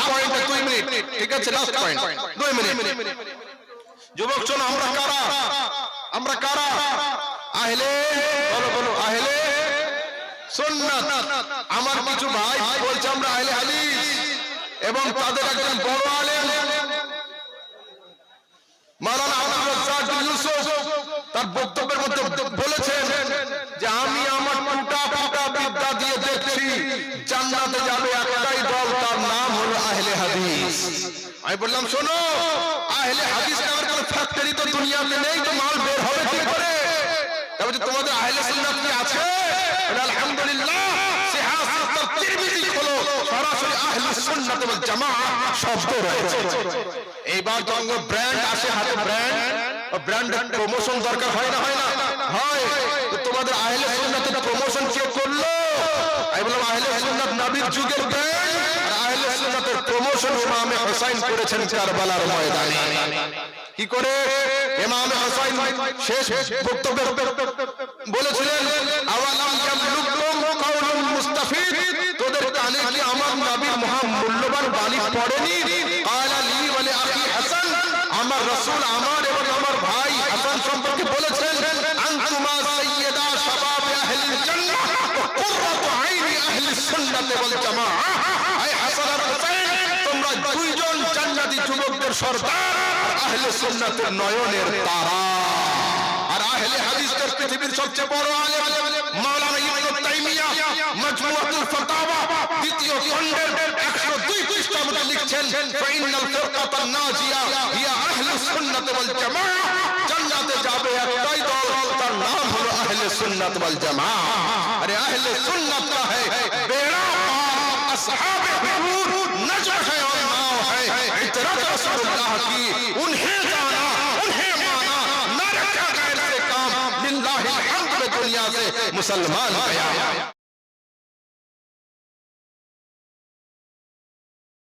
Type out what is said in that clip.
Point 2 minute, ঠিক আছে? Last point 2 minute. যুবক শোনো, আমরা কারা? আমরা কারা? আহলে, বলো আহলে সুন্নাত। আমার কিছু ভাই বলছে আমরা আহলে হাদিস, এবং তাদের একজন বড় আলেম মাওলানা আব্দুর রাজ্জাক বিন ইউসুফ তার বক্তব্যের মধ্যে বলেছেন যে আমি আমার টুটা বিদ্যা দিয়ে দেখছি জান্নাতে যাবে একটাই দল, তার নাম হলো আহলে হাদিস। আমি বললাম শোনো, আহলে হাদিস নামের কোনো ফ্যাক্টরি তো দুনিয়াতে নেই, তো মাল বের হবে কি করে? তবে তোমাদের আহলে সুন্নাত কি আছে? আলহামদুলিল্লাহ, সিহাহ তিরমিজি হলো সরাসরি আহলে সুন্নাত ওয়াল জামাআহ শব্দ রয়েছে। এইবার যখন ব্র্যান্ড আসে হাতে, ব্র্যান্ডের প্রমোশন দরকার হয় না? হয়। তো তোমাদের আহলে সুন্নাতের প্রমোশন কে করলো? আমি বললাম আহলে সুন্নাত নবীর যুগের ব্র্যান্ড, আর আহলে সুন্নাতের প্রমোশন ইমাম হুসাইন করেছেন কারবালার ময়দানে। কি করে? ইমাম হুসাইন শেষ বক্তব্যে বলেছিলেন আওয়ালাম ইয়ামলুকুম কাউলুল মুস্তাফিদ, তোদের কানে কি আমার নবীর মূল্যবান বাণী পড়েনি? ক্বালা লি ওয়া লি আখি হাসান, আমার রাসূল আমার এবং আমার ভাই হাসান সম্পর্কে বলেছেন আনতুমা সাইয়্যিদা শাবাব আহলিল জান্নাহ ওয়া কুররাতু আইনি আহলিস সুন্নাত ওয়াল জামাআহ। আয় হাসান আর হুসাইন, তোমরা দুইজন জান্নাতি যুবকদের সরদার, আহলে সুন্নাতের নয়নের তারা। আর আহলে হাদিসের পৃথিবীর সবচেয়ে বড় আলেম মাওলানা ইবনে তাইমিয়া মাজমুআতুল ফাতাওয়া দ্বিতীয় খণ্ডের 102 পৃষ্ঠার মধ্যে লিখছেন ফাইনাল ফিরকাতান নাজিয়া হিয়া আহলুস সুন্নাত ওয়াল জামাআহ, জান্নাতে যাবে একটাই দল, তার নাম হলো আহলে সুন্নাত ওয়াল জামাআহ। আরে আহলে সুন্নাত কা है बेड़ा पार असहाबे हुजूर नजर है और नाव है इतरत रसूलुल्लाह की, उन्हें जाना उन्हें माना, न रखा गैर से काम, लिल्लाहिल हम्द, दुनिया से मुसलमान गया।